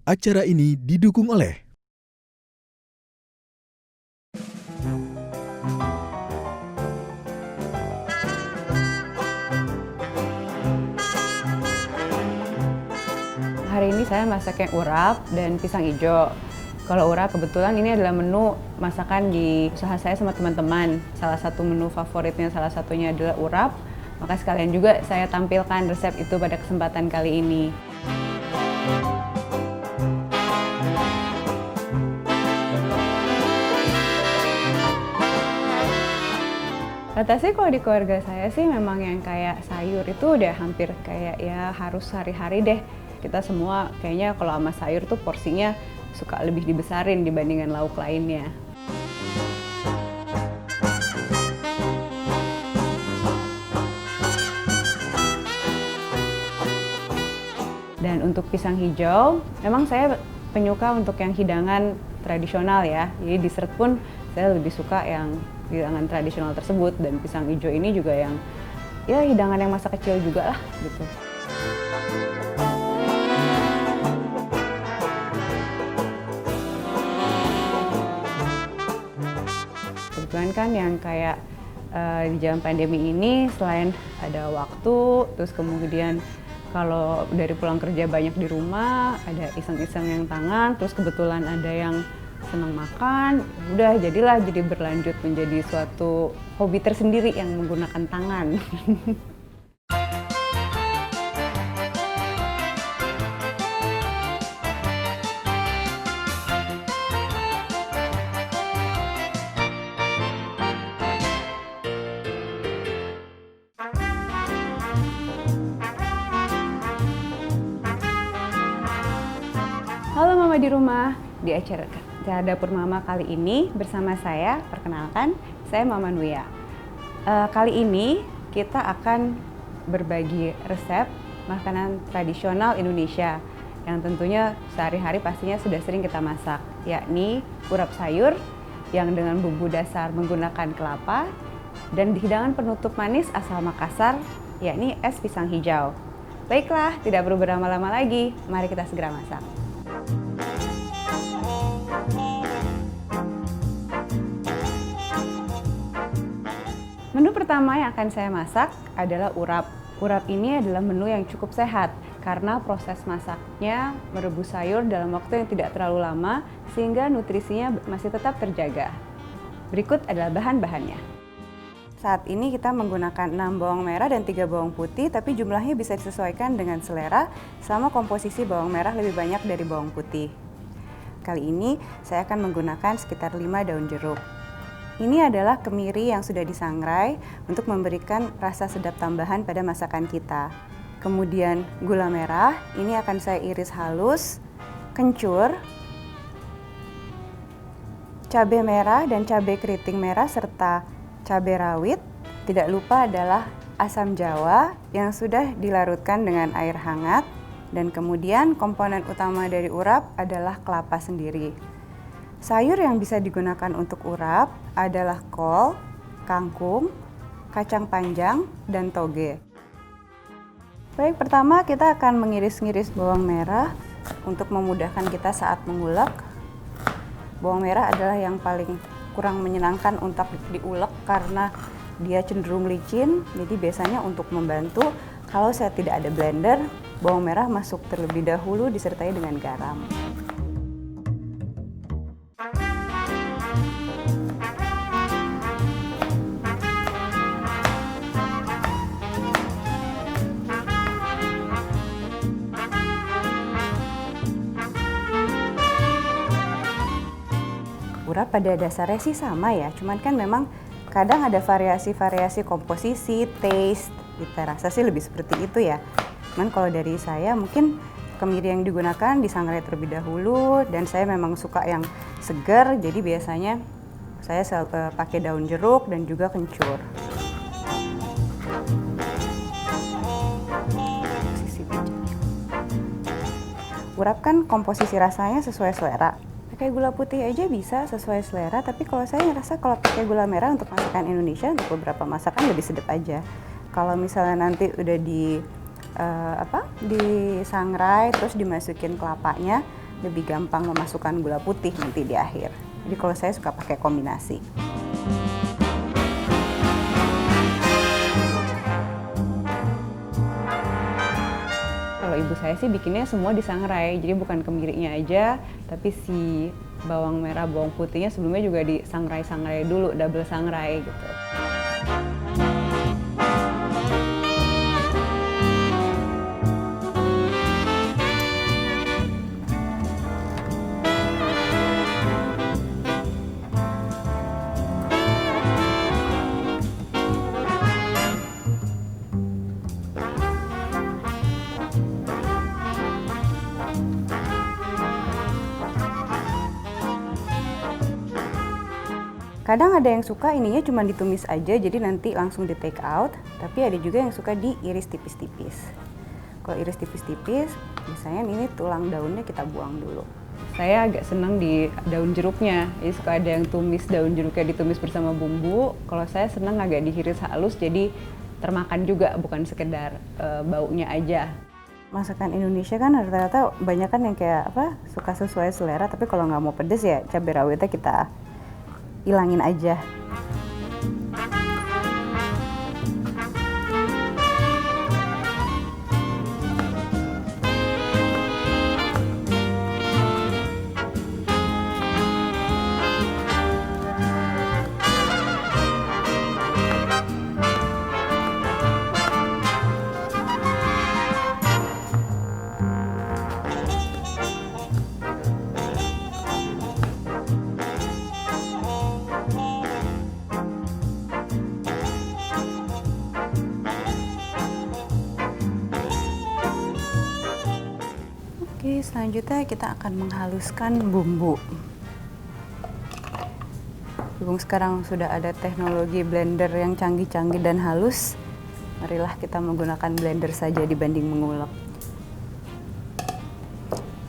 Acara ini didukung oleh Hari ini saya masaknya urap dan pisang hijau. Kalau urap kebetulan ini adalah menu masakan di usaha saya sama teman-teman. Salah satu menu favoritnya salah satunya adalah urap. Maka sekalian juga saya tampilkan resep itu pada kesempatan kali ini. Rata sih kalau di keluarga saya sih memang yang kayak sayur itu udah hampir kayak ya harus hari-hari deh. Kita semua kayaknya kalau sama sayur tuh porsinya suka lebih dibesarin dibandingkan lauk lainnya. Dan untuk pisang hijau, memang saya penyuka untuk yang hidangan tradisional ya. Jadi dessert pun saya lebih suka yang hidangan tradisional tersebut, dan pisang hijau ini juga yang ya hidangan yang masa kecil juga lah gitu. Kebetulan kan yang kayak di zaman pandemi ini selain ada waktu, terus kemudian kalau dari pulang kerja banyak di rumah, ada iseng-iseng yang tangan, terus kebetulan ada yang senang makan, udah jadilah jadi berlanjut menjadi suatu hobi tersendiri yang menggunakan tangan. Halo Mama di rumah, di acara Dapur Mama kali ini bersama saya, perkenalkan, saya Mama Nuya. Kali ini kita akan berbagi resep makanan tradisional Indonesia yang tentunya sehari-hari pastinya sudah sering kita masak, yakni urap sayur yang dengan bumbu dasar menggunakan kelapa dan hidangan penutup manis asal Makassar, yakni es pisang hijau. Baiklah, tidak perlu berlama-lama lagi, mari kita segera masak. Menu pertama yang akan saya masak adalah urap. Urap ini adalah menu yang cukup sehat karena proses masaknya merebus sayur dalam waktu yang tidak terlalu lama sehingga nutrisinya masih tetap terjaga. Berikut adalah bahan-bahannya. Saat ini kita menggunakan 6 bawang merah dan 3 bawang putih, tapi jumlahnya bisa disesuaikan dengan selera sama komposisi bawang merah lebih banyak dari bawang putih. Kali ini saya akan menggunakan sekitar 5 daun jeruk. Ini adalah kemiri yang sudah disangrai untuk memberikan rasa sedap tambahan pada masakan kita. Kemudian gula merah, ini akan saya iris halus, kencur, cabai merah dan cabai keriting merah serta cabai rawit. Tidak lupa adalah asam jawa yang sudah dilarutkan dengan air hangat. Dan kemudian komponen utama dari urap adalah kelapa sendiri. Sayur yang bisa digunakan untuk urap adalah kol, kangkung, kacang panjang, dan toge. Baik, pertama kita akan mengiris-ngiris bawang merah untuk memudahkan kita saat mengulek. Bawang merah adalah yang paling kurang menyenangkan untuk diulek karena dia cenderung licin, jadi biasanya untuk membantu kalau saya tidak ada blender, bawang merah masuk terlebih dahulu disertai dengan garam. Urap pada dasarnya sih sama ya, cuman kan memang kadang ada variasi-variasi komposisi, taste, kita rasa sih lebih seperti itu ya. Cuman kalau dari saya mungkin kemiri yang digunakan disangrai terlebih dahulu, dan saya memang suka yang segar, jadi biasanya saya pakai daun jeruk dan juga kencur. Urap kan komposisi rasanya sesuai selera. Pakai gula putih aja bisa sesuai selera, tapi kalau saya ngerasa kalau pakai gula merah untuk masakan Indonesia, untuk beberapa masakan lebih sedap aja. Kalau misalnya nanti udah di disangrai terus dimasukin kelapanya, lebih gampang memasukkan gula putih nanti di akhir. Jadi kalau saya suka pakai kombinasi. Kalau ibu saya sih bikinnya semua disangrai, jadi bukan kemirinya aja, tapi si bawang merah, bawang putihnya sebelumnya juga disangrai-sangrai dulu, double sangrai gitu. Kadang ada yang suka ininya cuma ditumis aja, jadi nanti langsung di take out. Tapi ada juga yang suka diiris tipis-tipis. Kalau iris tipis-tipis, biasanya ini tulang daunnya kita buang dulu. Saya agak senang di daun jeruknya. Jadi suka ada yang tumis daun jeruknya ditumis bersama bumbu. Kalau saya senang agak diiris halus, jadi termakan juga, bukan sekedar baunya aja. Masakan Indonesia kan rata-rata banyak kan yang kayak suka sesuai selera. Tapi kalau nggak mau pedes ya cabai rawitnya kita hilangin aja. Oke, selanjutnya kita akan menghaluskan bumbu. Berhubung sekarang sudah ada teknologi blender yang canggih-canggih dan halus, marilah kita menggunakan blender saja dibanding mengulek.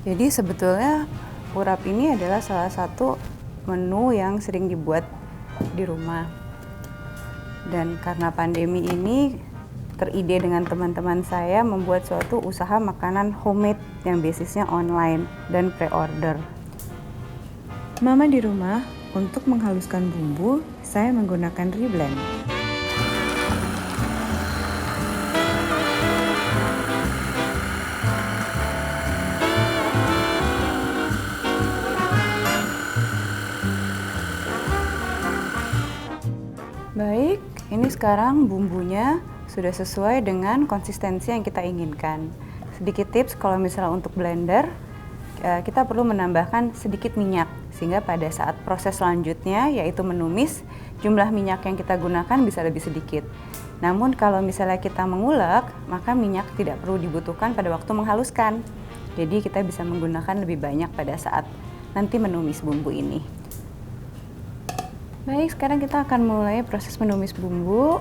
Jadi sebetulnya urap ini adalah salah satu menu yang sering dibuat di rumah. Dan karena pandemi ini, teride dengan teman-teman saya membuat suatu usaha makanan homemade yang basisnya online dan pre-order. Mama di rumah, untuk menghaluskan bumbu, saya menggunakan reblend. Baik, ini sekarang bumbunya sudah sesuai dengan konsistensi yang kita inginkan. Sedikit tips kalau misalnya untuk blender, kita perlu menambahkan sedikit minyak sehingga pada saat proses selanjutnya yaitu menumis, jumlah minyak yang kita gunakan bisa lebih sedikit. Namun kalau misalnya kita mengulek, maka minyak tidak perlu dibutuhkan pada waktu menghaluskan. Jadi kita bisa menggunakan lebih banyak pada saat nanti menumis bumbu ini. Baik, sekarang kita akan mulai proses menumis bumbu.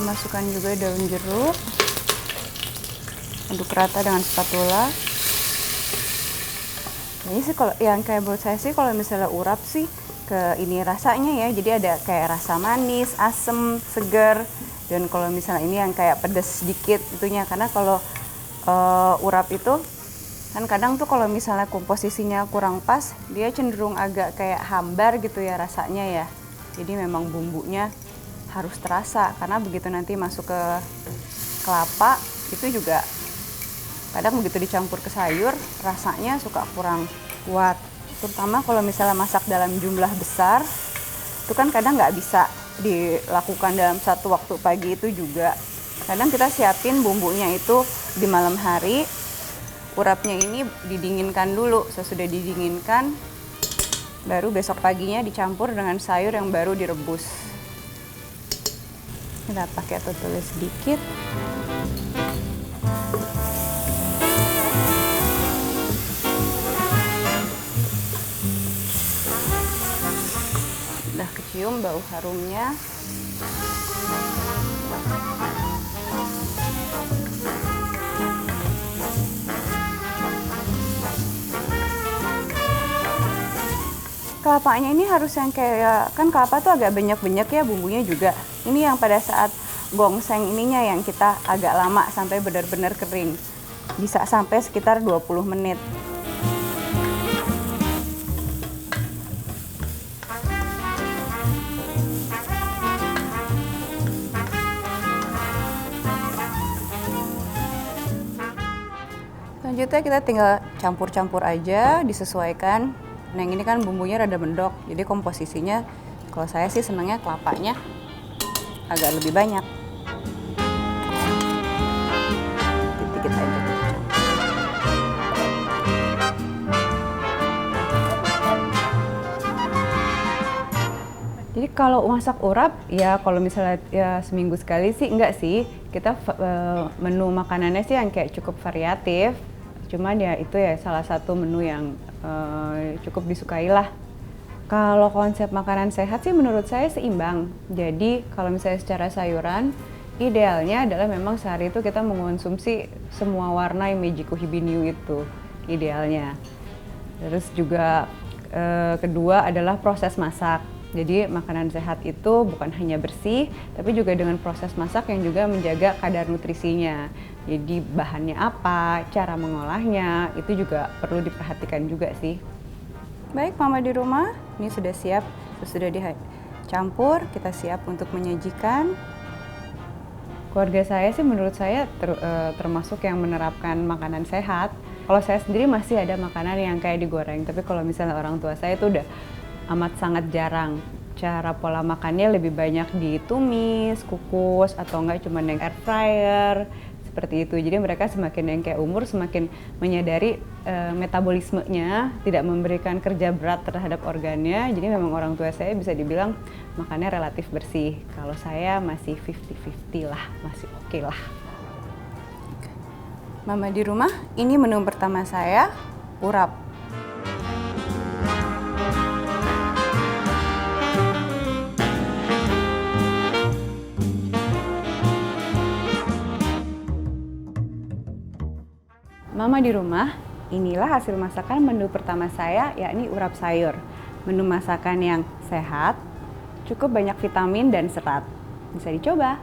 Masukkan juga daun jeruk, aduk rata dengan spatula. Ini sih kalau yang kayak menurut saya sih kalau misalnya urap sih ke ini rasanya ya, jadi ada kayak rasa manis, asem, segar. Dan kalau misalnya ini yang kayak pedas sedikit itunya, karena kalau urap itu kan kadang tuh kalau misalnya komposisinya kurang pas, dia cenderung agak kayak hambar gitu ya rasanya ya. Jadi memang bumbunya harus terasa, karena begitu nanti masuk ke kelapa itu juga kadang begitu dicampur ke sayur rasanya suka kurang kuat, terutama kalau misalnya masak dalam jumlah besar itu kan kadang nggak bisa dilakukan dalam satu waktu pagi itu juga. Kadang kita siapin bumbunya itu di malam hari, urapnya ini didinginkan dulu, sesudah didinginkan baru besok paginya dicampur dengan sayur yang baru direbus. Kita pakai tutulis sedikit. kecium bau harumnya. Kelapanya ini harus yang kayak, kan kelapa tuh agak banyak-banyak ya bumbunya juga. Ini yang pada saat gongseng ininya yang kita agak lama sampai benar-benar kering. Bisa sampai sekitar 20 menit. Selanjutnya kita tinggal campur-campur aja, disesuaikan. Nah yang ini kan bumbunya rada mendok, jadi komposisinya kalau saya sih senangnya kelapanya agak lebih banyak. Dikit-dikit aja. Jadi kalau masak urap, ya kalau misalnya ya seminggu sekali sih enggak sih. Kita menu makanannya sih yang kayak cukup variatif. Cuman ya itu ya salah satu menu yang cukup disukai lah. Kalau konsep makanan sehat sih menurut saya seimbang. Jadi kalau misalnya secara sayuran, idealnya adalah memang sehari itu kita mengonsumsi semua warna yang Meiji Hibiniu itu idealnya. Terus juga kedua adalah proses masak. Jadi makanan sehat itu bukan hanya bersih, tapi juga dengan proses masak yang juga menjaga kadar nutrisinya. Jadi bahannya apa, cara mengolahnya, itu juga perlu diperhatikan juga sih. Baik, Mama di rumah, ini sudah siap, sudah dicampur, kita siap untuk menyajikan. Keluarga saya sih menurut saya termasuk yang menerapkan makanan sehat. Kalau saya sendiri masih ada makanan yang kayak digoreng, tapi kalau misalnya orang tua saya itu udah amat sangat jarang. Cara pola makannya lebih banyak ditumis, kukus, atau enggak cuma yang air fryer, seperti itu. Jadi mereka semakin yang kayak umur semakin menyadari metabolismenya, tidak memberikan kerja berat terhadap organnya. Jadi memang orang tua saya bisa dibilang makannya relatif bersih. Kalau saya masih 50-50 lah, masih oke lah. Mama di rumah, ini menu pertama saya, urap. Mama di rumah, inilah hasil masakan menu pertama saya, yakni urap sayur. Menu masakan yang sehat, cukup banyak vitamin dan serat. Bisa dicoba.